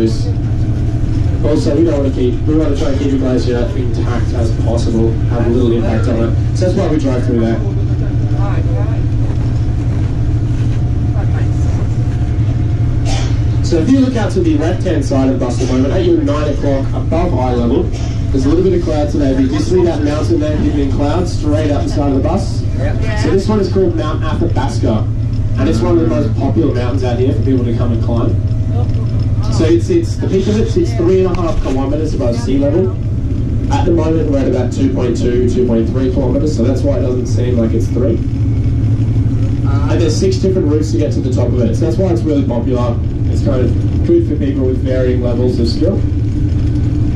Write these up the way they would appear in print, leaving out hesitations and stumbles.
Also, we want to try and keep the glacier intact as possible, have a little impact on it. So that's why we drive through there. So if you look out to the left-hand side of the bus at the moment, at your 9 o'clock above eye level, there's a little bit of cloud today, but you can see that mountain there hidden in clouds straight out the side of the bus. So this one is called Mount Athabasca, and it's one of the most popular mountains out here for people to come and climb. So the peak of it sits 3.5 kilometres above sea level. At the moment we're at about 2.2, 2.3 kilometres, so that's why it doesn't seem like it's 3. And there's 6 different routes to get to the top of it, so that's why it's really popular. It's kind of good for people with varying levels of skill.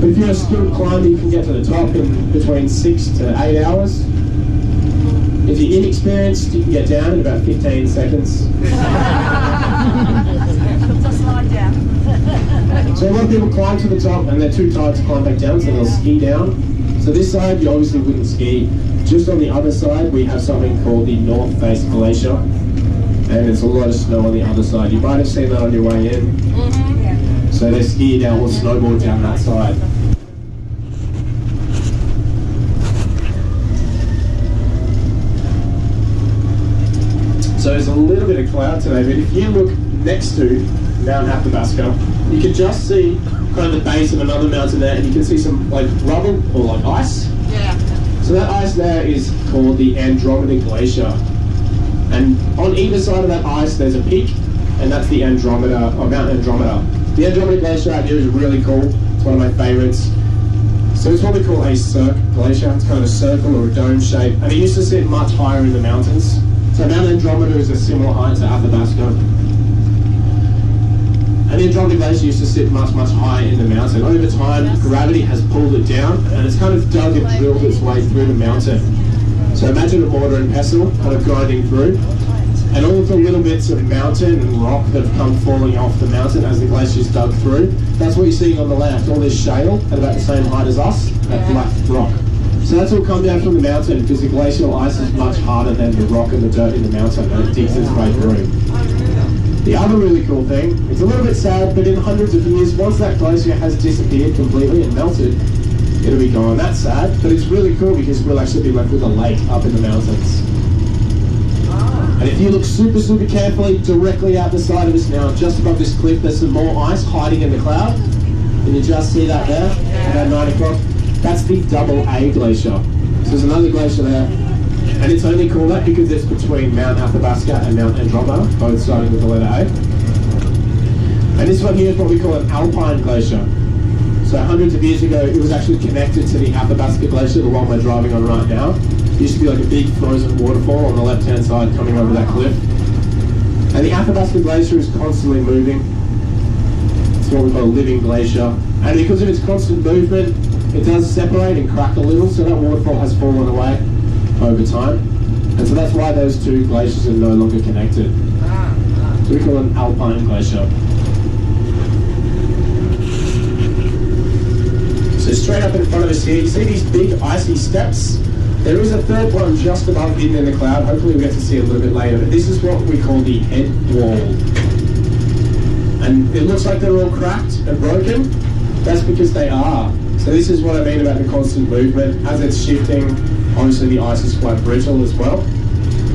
But if you're a skilled climber, you can get to the top in between 6 to 8 hours. If you're inexperienced, you can get down in about 15 seconds. Just slide down. So a lot of people climb to the top and they're too tired to climb back down, so they'll ski down. So this side, you obviously wouldn't ski. Just on the other side, we have something called the North Face Glacier. And there's a lot of snow on the other side. You might have seen that on your way in. So they ski down or snowboard down that side. So there's a little bit of cloud today, but if you look next to Mount Athabasca, you can just see kind of the base of another mountain there, and you can see some like rubble or like ice. Yeah. So that ice there is called the Andromeda Glacier. And on either side of that ice, there's a peak, and that's the Andromeda, or Mount Andromeda. The Andromeda Glacier out here is really cool. It's one of my favorites. So it's what we call a cirque glacier. It's kind of a circle or a dome shape, and it used to sit much higher in the mountains. So Mount Andromeda is a similar height to Athabasca. And the Andromeda Glacier used to sit much, much higher in the mountain. Over time, gravity has pulled it down, and it's kind of dug and drilled its way through the mountain. So imagine a mortar and pestle kind of grinding through, and all of the little bits of mountain and rock that have come falling off the mountain as the glacier's dug through. That's what you're seeing on the left, all this shale at about the same height as us, that black rock. So that's all come down from the mountain because the glacial ice is much harder than the rock and the dirt in the mountain, and it digs its way through. The other really cool thing, it's a little bit sad, but in hundreds of years, once that glacier has disappeared completely and melted, it'll be gone. That's sad, but it's really cool because we'll actually be left with a lake up in the mountains. And if you look super, super carefully directly out the side of us now, just above this cliff, there's some more ice hiding in the cloud. Can you just see that there, about 9 o'clock? That's the Double A Glacier. So there's another glacier there, and it's only called that because it's between Mount Athabasca and Mount Andromeda, both starting with the letter A. And this one here is what we call an alpine glacier. So hundreds of years ago, it was actually connected to the Athabasca Glacier, the one we're driving on right now. It used to be like a big frozen waterfall on the left-hand side coming over that cliff. And the Athabasca Glacier is constantly moving. It's what we call a living glacier. And because of its constant movement, it does separate and crack a little, so that waterfall has fallen away over time. And so that's why those two glaciers are no longer connected. So we call it an alpine glacier. So straight up in front of us here, you see these big icy steps? There is a third one just above hidden in the cloud. Hopefully we get to see a little bit later, but this is what we call the head wall. And it looks like they're all cracked and broken. That's because they are. So this is what I mean about the constant movement. As it's shifting, obviously the ice is quite brittle as well.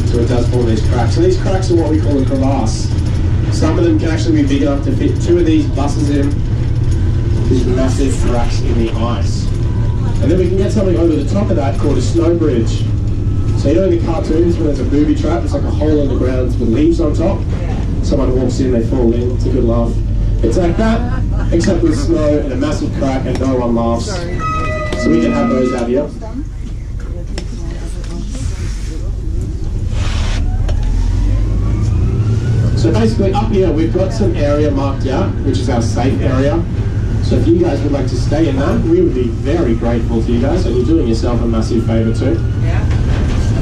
So it does form these cracks. So these cracks are what we call a crevasse. Some of them can actually be big enough to fit 2 of these buses in. These massive cracks in the ice. And then we can get something over the top of that called a snow bridge. So you know in the cartoons when there's a booby trap, it's like a hole in the ground with leaves on top. Someone walks in, they fall in, it's a good laugh. It's like that, except with snow and a massive crack and no one laughs. So we can have those out here. So basically up here we've got some area marked out, which is our safe area. So if you guys would like to stay in that, we would be very grateful to you guys, and you're doing yourself a massive favour too. Yeah.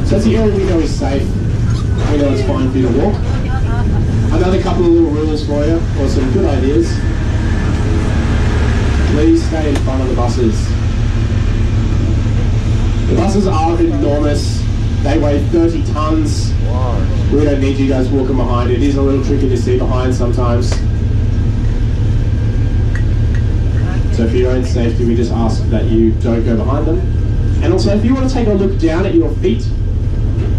So that's the area we know is safe. We know it's fine for you to walk. Another couple of little rules for you, or some good ideas. Please stay in front of the buses. The buses are enormous. They weigh 30 tons. Wow. We don't need you guys walking behind. It is a little tricky to see behind sometimes. So for your own safety, we just ask that you don't go behind them. And also, if you want to take a look down at your feet,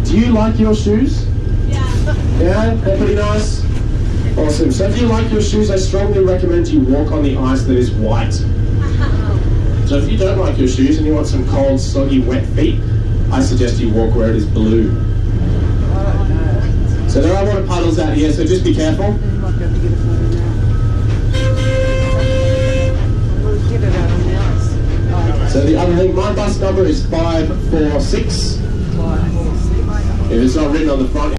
do you like your shoes? Yeah, they're pretty nice. Awesome. So if you like your shoes, I strongly recommend you walk on the ice that is white. So if you don't like your shoes and you want some cold, soggy, wet feet, I suggest you walk where it is blue. So there are water puddles out here, so just be careful. So the other thing, my bus number is 546. If it's not written on the front,